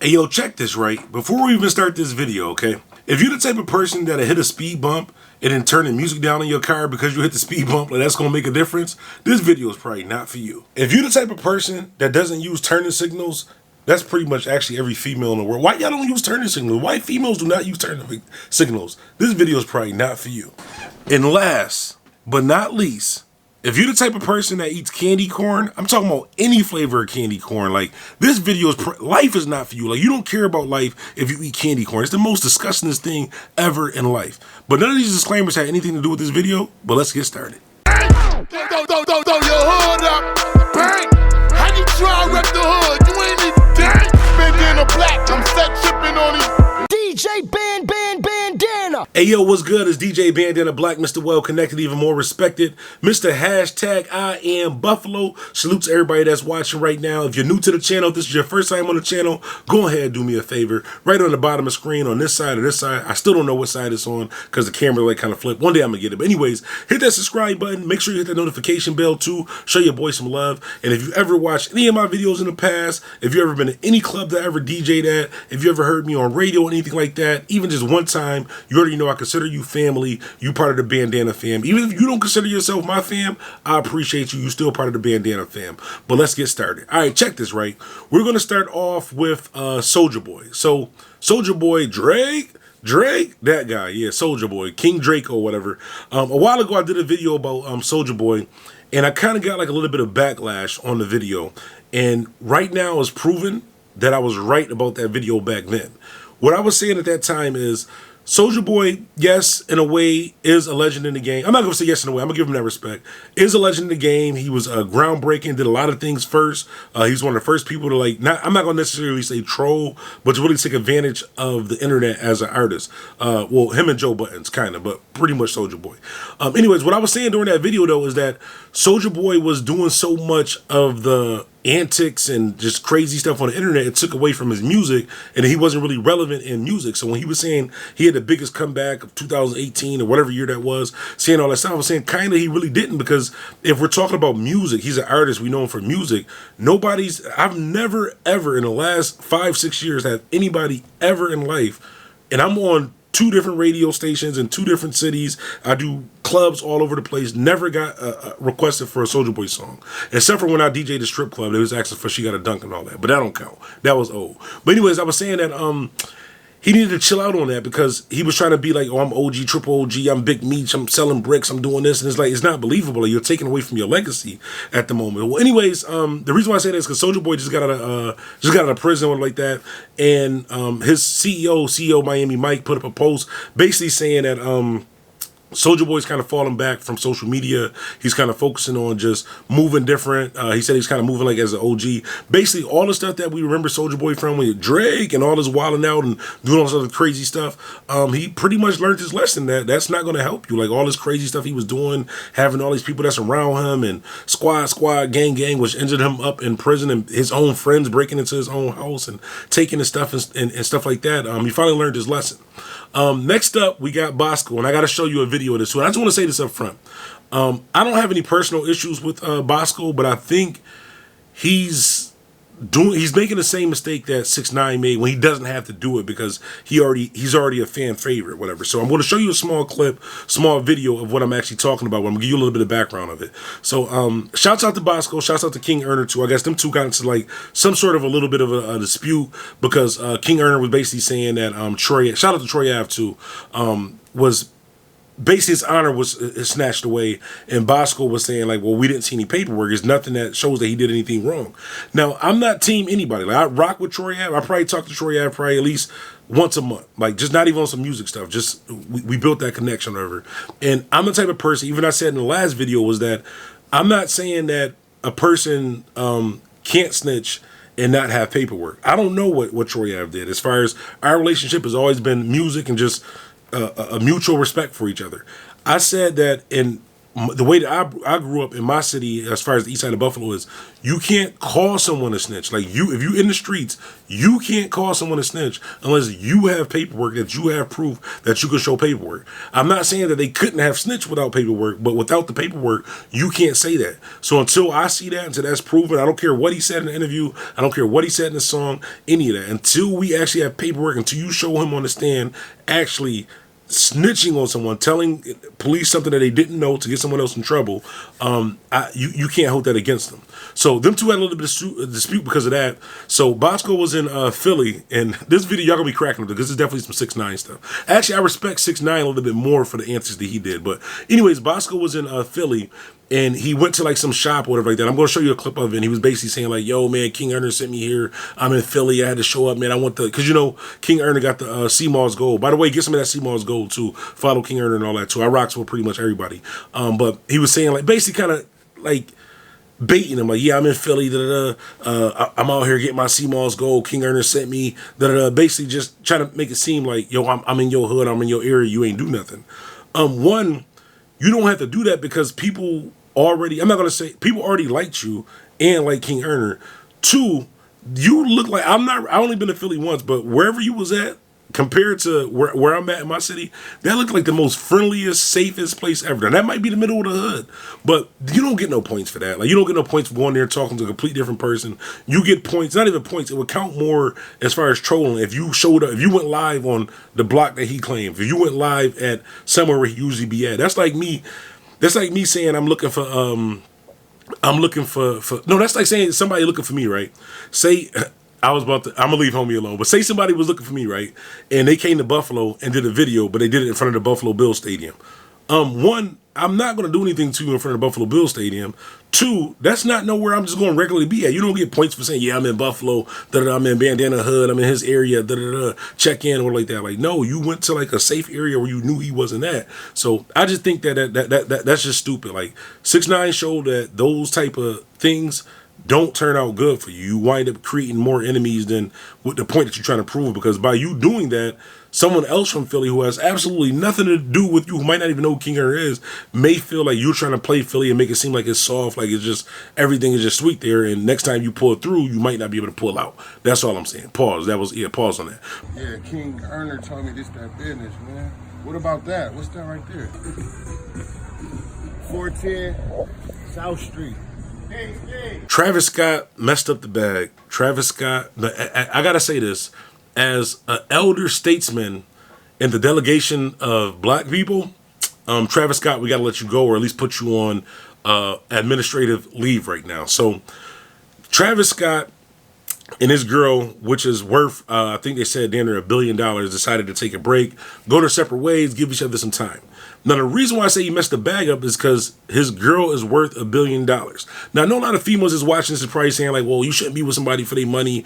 Hey, yo, check this, right? Before we even start this video, okay? If you're the type of person that'll hit a speed bump and then turn the music down in your car because you hit the speed bump, like that's gonna make a difference, this video is probably not for you. If you're the type of person that doesn't use turning signals, that's pretty much actually every female in the world. Why y'all don't use turning signals? Why females do not use turning signals? This video is probably not for you. And last but not least, if you're the type of person that eats candy corn, I'm talking about any flavor of candy corn. Like, this video is, life is not for you. Like, you don't care about life if you eat candy corn. It's the most disgustingest thing ever in life. But none of these disclaimers had anything to do with this video, but let's get started. Throw your hood up, bang! How you try to rep the hood? You ain't even dang! Bandana black, I'm set tripping on these. DJ Bandana. Hey yo, what's good? It's DJ Bandana Black, Mr. Well Connected, even more respected, Mr. Hashtag I Am Buffalo. Salute to everybody that's watching right now. If you're new to the channel, if this is your first time on the channel, go ahead and do me a favor. Right on the bottom of the screen, on this side or this side, I still don't know what side it's on because the camera like kind of flipped. One day I'm gonna get it. But anyways, hit that subscribe button. Make sure you hit that notification bell too. Show your boy some love. And if you ever watched any of my videos in the past, if you ever been in any club that I ever DJ'd at, if you ever heard me on radio or anything like that, even just one time, you already know I consider you family. You part of the Bandana fam. Even if you don't consider yourself my fam, I appreciate you. You still part of the Bandana fam. But let's get started. All right, check this, right? We're going to start off with Soulja Boy. So Soulja Boy, Drake, that guy, yeah, Soulja Boy, King Drake or whatever. A while ago, I did a video about Soulja Boy, and I kind of got like a little bit of backlash on the video. And right now it's proven that I was right about that video back then. What I was saying at that time is Soulja Boy, yes, in a way, is a legend in the game. I'm not going to say yes in a way. I'm going to give him that respect. Is a legend in the game. He was groundbreaking, did a lot of things first. He was one of the first people to, like, I'm not going to necessarily say troll, but to really take advantage of the internet as an artist. Well, him and Joe Buttons, kind of, but pretty much Soulja Boy. Anyways, what I was saying during that video, though, is that Soulja Boy was doing so much of the antics and just crazy stuff on the internet, it took away from his music, and he wasn't really relevant in music. So when he was saying he had the biggest comeback of 2018 or whatever year that was, saying all that stuff, I was saying kind of he really didn't, because if we're talking about music, he's an artist, we know him for music. I've never ever in the last 5-6 years had anybody ever in life, and I'm on 2 different radio stations in 2 different cities. I do clubs all over the place. Never got requested for a Soulja Boy song, except for when I DJ'd the strip club. They was asking for She Got a Dunk and all that, but that don't count. That was old. But anyways, I was saying that he needed to chill out on that, because he was trying to be like, oh, I'm OG, triple OG, I'm Big Meech, I'm selling bricks, I'm doing this, and it's like, it's not believable. Like, you're taking away from your legacy at the moment. Well, anyways, the reason why I say that is because Soulja Boy just got out of prison or like that, and his CEO Miami Mike put up a post basically saying that Soulja Boy's kind of falling back from social media. He's kind of focusing on just moving different. He said he's kind of moving like as an OG. Basically, all the stuff that we remember Soulja Boy from with Drake and all this wilding out and doing all this other crazy stuff, he pretty much learned his lesson that that's not going to help you. Like, all this crazy stuff he was doing, having all these people that's around him, and squad, gang, which ended him up in prison, and his own friends breaking into his own house and taking his stuff and stuff like that. He finally learned his lesson. Next up, we got Boskoe, and I got to show you a video of this. So I just want to say this up front. I don't have any personal issues with Boskoe, but I think he's making the same mistake that 6ix9ine made when he doesn't have to do it, because he's already a fan favorite, whatever. So I'm going to show you a small video of what I'm actually talking about. I'm going to give you a little bit of background of it. So shouts out to Boskoe, shouts out to King Erner too. I guess them two got into like some sort of a little bit of a dispute, because King Erner was basically saying that shout out to Troy Ave too, was basically his honor was snatched away, and Boskoe was saying like, well, we didn't see any paperwork. There's nothing that shows that he did anything wrong. Now, I'm not team anybody. Like, I rock with Troy Ave. I probably talk to Troy Ave probably at least once a month. Like, just not even on some music stuff. Just we built that connection over. And I'm the type of person, even I said in the last video, was that I'm not saying that a person can't snitch and not have paperwork. I don't know what Troy Ave did. As far as our relationship has always been music and just a mutual respect for each other. I said that, and the way that I grew up in my city, as far as the east side of Buffalo, is you can't call someone a snitch. Like if you in the streets, you can't call someone a snitch unless you have paperwork, that you have proof that you can show paperwork. I'm not saying that they couldn't have snitched without paperwork, but without the paperwork, you can't say that. So until I see that, until that's proven, I don't care what he said in the interview, I don't care what he said in the song, any of that. Until we actually have paperwork, until you show him on the stand actually snitching on someone, telling police something that they didn't know to get someone else in trouble, you can't hold that against them. So them two had a little bit of dispute because of that. So Boskoe was in Philly, and this video y'all gonna be cracking up because it's definitely some 6ix9ine stuff. Actually, I respect 6ix9ine a little bit more for the answers that he did. But anyways, Boskoe was in Philly, and he went to like some shop or whatever like that. I'm going to show you a clip of it. And he was basically saying like, yo, man, King Erner sent me here. I'm in Philly. I had to show up, man. I want the, because you know, King Erner got the CMOS gold. By the way, get some of that CMOS gold too. Follow King Erner and all that too. I rocks with pretty much everybody. But he was saying like, basically kind of like baiting him like, yeah, I'm in Philly. I'm out here getting my CMOS gold. King Erner sent me. Basically just trying to make it seem like, yo, I'm in your hood. I'm in your area. You ain't do nothing. One, you don't have to do that because people already, I'm not going to say, people already liked you and like King Erner. Two, you look like, I only been to Philly once, but wherever you was at, compared to where I'm at in my city, that looked like the most friendliest, safest place ever. And that might be the middle of the hood, but you don't get no points for that. Like, you don't get no points for going there talking to a complete different person. You get points, not even points, it would count more as far as trolling. If you showed up, if you went live on the block that he claimed, if you went live at somewhere where he usually be at, that's like me saying I'm looking for, no, that's like saying somebody looking for me, right? Say, I'm gonna leave homie alone, but say somebody was looking for me, right? And they came to Buffalo and did a video, but they did it in front of the Buffalo Bills Stadium. One, I'm not gonna do anything to you in front of the Buffalo Bills Stadium. Two, that's not nowhere I'm just gonna regularly be at. You don't get points for saying, yeah, I'm in Buffalo, I'm in Bandana Hood, I'm in his area, check in or like that. Like, no, you went to like a safe area where you knew he wasn't at. So I just think that's just stupid. Like 6ix9ine showed that those type of things don't turn out good for you. You wind up creating more enemies than with the point that you're trying to prove, because by you doing that, someone else from Philly who has absolutely nothing to do with you, who might not even know who King Erner is, may feel like you're trying to play Philly and make it seem like it's soft, like it's just, everything is just sweet there, and next time you pull through, you might not be able to pull out. That's all I'm saying. Pause. Pause on that. Yeah, King Erner told me this that business, man. What about that? What's that right there? 410 South Street. Travis Scott messed up the bag. Travis Scott, I gotta say this, as an elder statesman in the delegation of black people, Travis Scott, we gotta let you go, or at least put you on administrative leave right now. So Travis Scott and his girl, which is worth, I think they said damn near $1 billion, decided to take a break, go their separate ways, give each other some time. Now, the reason why I say he messed the bag up is because his girl is worth $1 billion. Now, I know a lot of females is watching this and probably saying like, well, you shouldn't be with somebody for their money,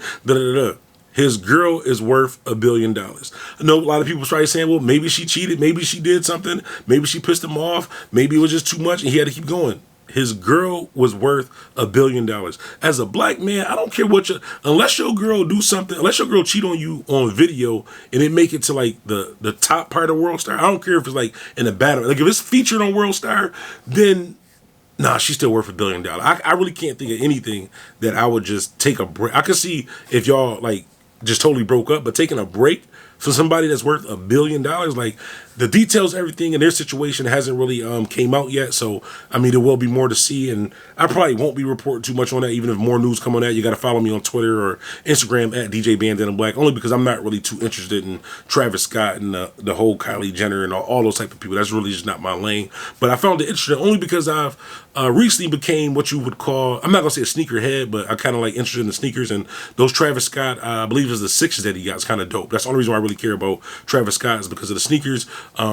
His girl is worth $1 billion. I know a lot of people probably saying, well, maybe she cheated, maybe she did something, maybe she pissed him off, maybe it was just too much and he had to keep going. His girl was worth $1 billion. As a black man, I don't care unless your girl do something, unless your girl cheat on you on video and it make it to like the top part of World Star, I don't care if it's like in a battle. Like if it's featured on World Star, then nah, she's still worth $1 billion. I really can't think of anything that I would just take a break. I could see if y'all like just totally broke up, but taking a break for somebody that's worth $1 billion, like the details, everything in their situation hasn't really came out yet. So, I mean, there will be more to see, and I probably won't be reporting too much on that. Even if more news come on that, you got to follow me on Twitter or Instagram at DJ Bandana Black, only because I'm not really too interested in Travis Scott and the whole Kylie Jenner and all those type of people. That's really just not my lane. But I found it interesting only because I've recently became what you would call, I'm not going to say a sneakerhead, but I kind of like interested in the sneakers, and those Travis Scott, I believe is the 6s that he got, is kind of dope. That's the only reason why I really care about Travis Scott is because of the sneakers.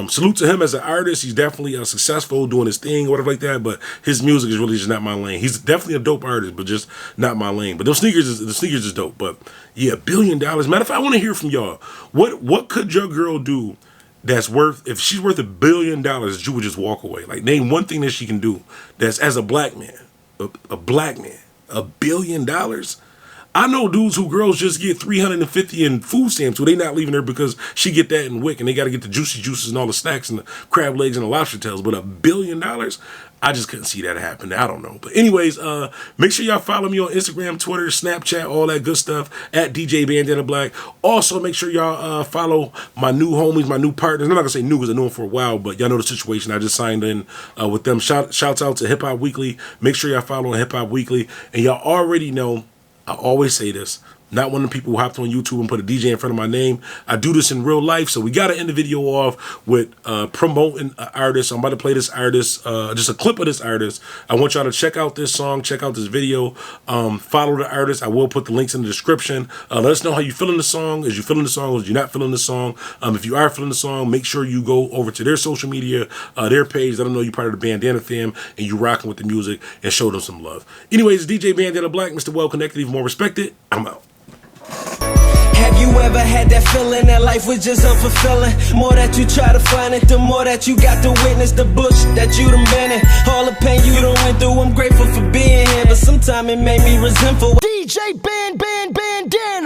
Salute to him as an artist. He's definitely successful doing his thing, whatever like that, but his music is really just not my lane. He's definitely a dope artist, but just not my lane. But the sneakers is dope. But yeah, $1 billion. Matter of fact, I want to hear from y'all. What could your girl do that's worth, if she's worth $1 billion, that you would just walk away? Like, name one thing that she can do that's, as a black man, a black man, $1 billion. I know dudes who girls just get $350 in food stamps who they not leaving her because she get that in WIC and they got to get the juicy juices and all the snacks and the crab legs and the lobster tails. But $1 billion, I just couldn't see that happen. I don't know. But anyways, make sure y'all follow me on Instagram, Twitter, Snapchat, all that good stuff at DJ Bandana Black. Also, make sure y'all follow my new homies, my new partners. I'm not going to say new because I know them for a while, but y'all know the situation. I just signed in with them. Shouts out to Hip Hop Weekly. Make sure y'all follow Hip Hop Weekly. And y'all already know, I always say this, not one of the people who hopped on YouTube and put a DJ in front of my name. I do this in real life, so we got to end the video off with promoting an artist. I'm about to play this artist, just a clip of this artist. I want y'all to check out this song, check out this video, follow the artist. I will put the links in the description. Let us know how you feeling the song. Is you feeling the song? Is you not feeling the song? If you are feeling the song, make sure you go over to their social media, their page. Let them know you're part of the Bandana fam and you rocking with the music and show them some love. Anyways, DJ Bandana Black, Mr. Well Connected, even more respected. I'm out. Have you ever had that feeling that life was just unfulfilling? More that you try to find it, the more that you got to witness the bush that you done been in. All the pain you done went through, I'm grateful for being here, but sometimes it made me resentful. DJ Bandana.